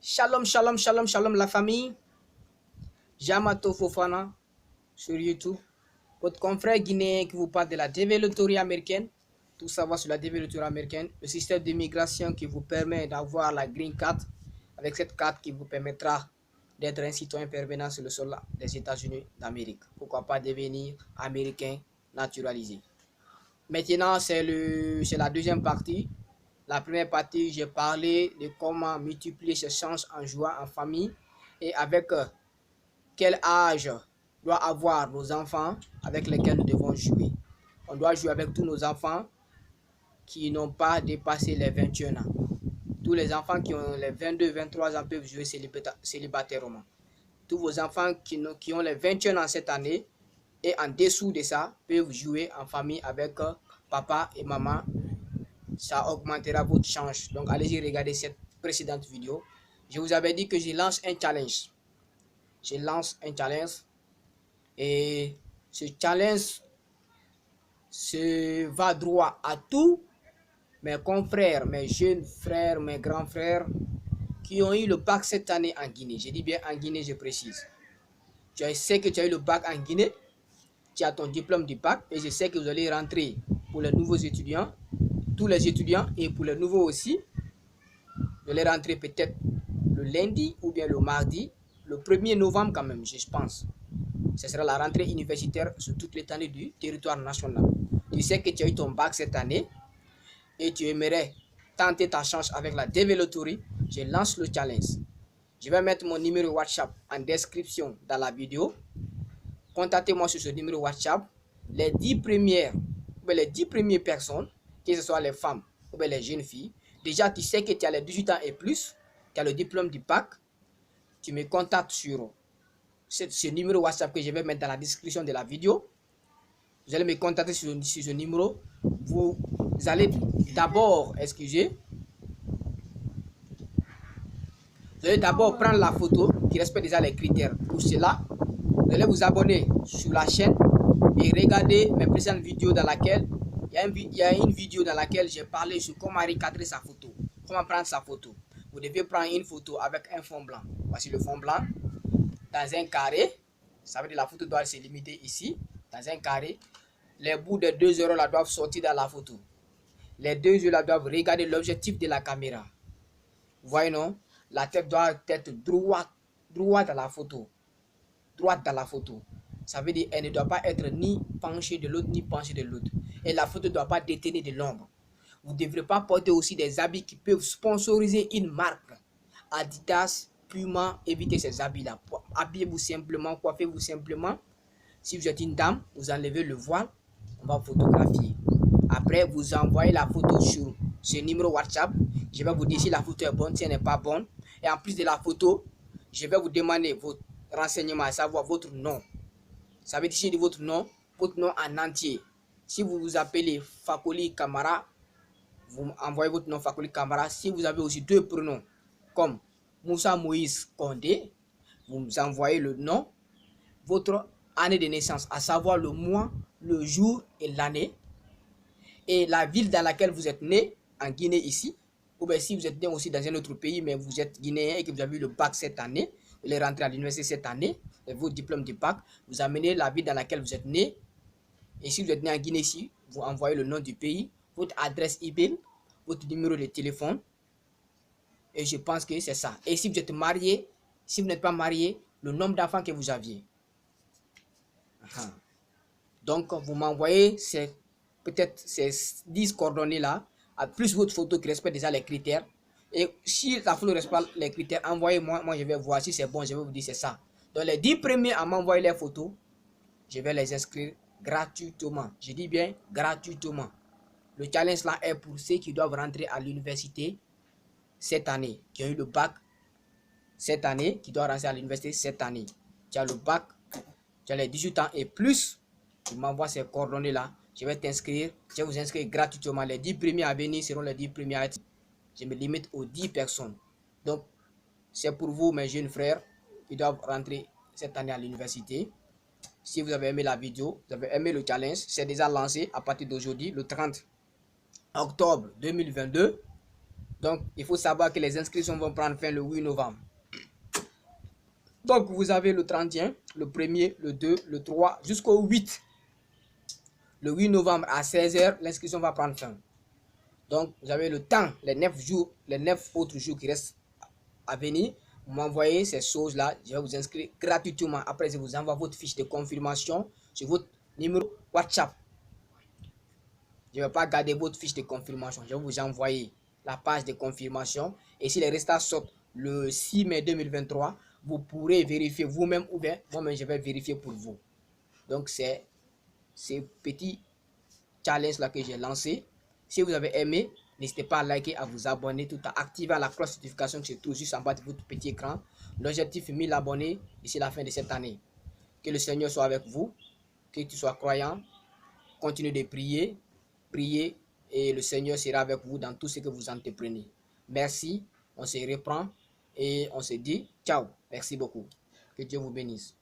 Shalom, shalom, shalom, shalom la famille. Jamato Fofana sur YouTube. Votre confrère guinéen qui vous parle de la développerie américaine. Tout savoir sur la développerie américaine. Le système d'immigration qui vous permet d'avoir la green card. Avec cette carte qui vous permettra d'être un citoyen permanent sur le sol des États-Unis d'Amérique. Pourquoi pas devenir américain naturalisé. Maintenant, c'est la deuxième partie. La première partie, j'ai parlé de comment multiplier ses chances en jouant en famille et avec quel âge doit avoir nos enfants avec lesquels nous devons jouer. On doit jouer avec tous nos enfants qui n'ont pas dépassé les 21 ans. Tous les enfants qui ont les 22, 23 ans peuvent jouer célibatairement. Tous vos enfants qui ont les 21 ans cette année et en dessous de ça peuvent jouer en famille avec papa et maman. Ça augmentera votre chance. Donc allez-y regarder cette précédente vidéo. Je vous avais dit que je lance un challenge. Je lance un challenge. Et ce challenge se va droit à tous mes confrères, mes jeunes frères, mes grands frères qui ont eu le bac cette année en Guinée. Je dis bien en Guinée, je précise. Je sais que tu as eu le bac en Guinée. Tu as ton diplôme du bac et je sais que vous allez rentrer pour les nouveaux étudiants. Tous les étudiants et pour les nouveaux aussi. Vous allez rentrer peut-être le lundi ou bien le mardi, le 1er novembre quand même, je pense. Ce sera la rentrée universitaire sur toute l'étendue du territoire national. Tu sais que tu as eu ton bac cette année et tu aimerais tenter ta chance avec la développerie. Je lance le challenge. Je vais mettre mon numéro WhatsApp en description dans la vidéo. Contactez-moi sur ce numéro WhatsApp. Les 10 premières personnes, que ce soit les femmes ou les jeunes filles, déjà tu sais que tu as les 18 ans et plus, tu as le diplôme du bac, tu me contactes sur ce numéro WhatsApp que je vais mettre dans la description de la vidéo. Vous allez me contacter sur ce numéro. Vous allez d'abord, vous allez d'abord prendre la photo qui respecte déjà les critères. Pour cela, vous allez vous abonner sur la chaîne et regarder mes précédentes vidéos dans laquelle il y a une vidéo dans laquelle j'ai parlé sur comment recadrer sa photo, comment prendre sa photo. Vous devez prendre une photo avec un fond blanc. Voici le fond blanc dans un carré. Ça veut dire la photo doit se limiter ici, dans un carré. Les bouts des 2 euros là doivent sortir dans la photo. Les 2 yeux là doivent regarder l'objectif de la caméra. Vous voyez non? La tête doit être droite dans la photo. Droite dans la photo. Ça veut dire qu'elle ne doit pas être ni penchée de l'autre, ni penchée de l'autre. Et la photo ne doit pas détenir de l'ombre. Vous ne devrez pas porter aussi des habits qui peuvent sponsoriser une marque. Adidas, Puma, évitez ces habits-là. Habillez-vous simplement, coiffez-vous simplement. Si vous êtes une dame, vous enlevez le voile, on va photographier. Après, vous envoyez la photo sur ce numéro WhatsApp. Je vais vous dire si la photo est bonne, si elle n'est pas bonne. Et en plus de la photo, je vais vous demander votre renseignement, à savoir votre nom. Ça veut dire votre nom en entier. Si vous vous appelez Fakoli Kamara, vous envoyez votre nom Fakoli Kamara. Si vous avez aussi 2 prénoms comme Moussa Moïse Kondé, vous envoyez le nom, votre année de naissance, à savoir le mois, le jour et l'année, et la ville dans laquelle vous êtes né, en Guinée ici, ou bien si vous êtes né aussi dans un autre pays, mais vous êtes guinéen et que vous avez eu le bac cette année, vous allez rentrer à l'université cette année, et votre diplôme du bac, vous amenez la ville dans laquelle vous êtes né, et si vous êtes né en Guinée ici, vous envoyez le nom du pays, votre adresse email, votre numéro de téléphone, et je pense que c'est ça. Et si vous êtes marié, si vous n'êtes pas marié, le nombre d'enfants que vous aviez. Donc, vous m'envoyez peut-être ces 10 coordonnées-là, plus votre photo qui respecte déjà les critères. Et si la photo ne respecte pas les critères, envoyez-moi, moi je vais voir si c'est bon, je vais vous dire c'est ça. Donc, les 10 premiers à m'envoyer les photos, je vais les inscrire gratuitement. Je dis bien gratuitement. Le challenge là est pour ceux qui doivent rentrer à l'université cette année, qui ont eu le bac cette année, qui doivent rentrer à l'université cette année. Tu as le bac, tu as les 18 ans et plus, tu m'envoies ces coordonnées là, je vais t'inscrire, je vais vous inscrire gratuitement. Les 10 premiers à venir seront les 10 premiers à être. Je me limite aux 10 personnes. Donc, c'est pour vous, mes jeunes frères, qui doivent rentrer cette année à l'université. Si vous avez aimé la vidéo, vous avez aimé le challenge, c'est déjà lancé à partir d'aujourd'hui, le 30 octobre 2022. Donc, il faut savoir que les inscriptions vont prendre fin le 8 novembre. Donc, vous avez le 31, le 1er, le 2, le 3, jusqu'au 8. Le 8 novembre à 16 h, l'inscription va prendre fin. Donc, vous avez le temps, les 9 jours, les 9 autres jours qui restent à venir. Vous m'envoyez ces choses-là, je vais vous inscrire gratuitement. Après, je vous envoie votre fiche de confirmation sur votre numéro WhatsApp. Je ne vais pas garder votre fiche de confirmation. Je vais vous envoyer la page de confirmation. Et si les résultats sortent le 6 mai 2023, vous pourrez vérifier vous-même ou bien moi-même, je vais vérifier pour vous. Donc, c'est ce petit challenge-là que j'ai lancé. Si vous avez aimé, n'hésitez pas à liker, à vous abonner, tout en activant la cloche de notification qui se trouve juste en bas de votre petit écran. L'objectif est 1000 abonnés d'ici la fin de cette année. Que le Seigneur soit avec vous, que tu sois croyant, continue de prier, et le Seigneur sera avec vous dans tout ce que vous entreprenez. Merci, on se reprend et on se dit ciao. Merci beaucoup. Que Dieu vous bénisse.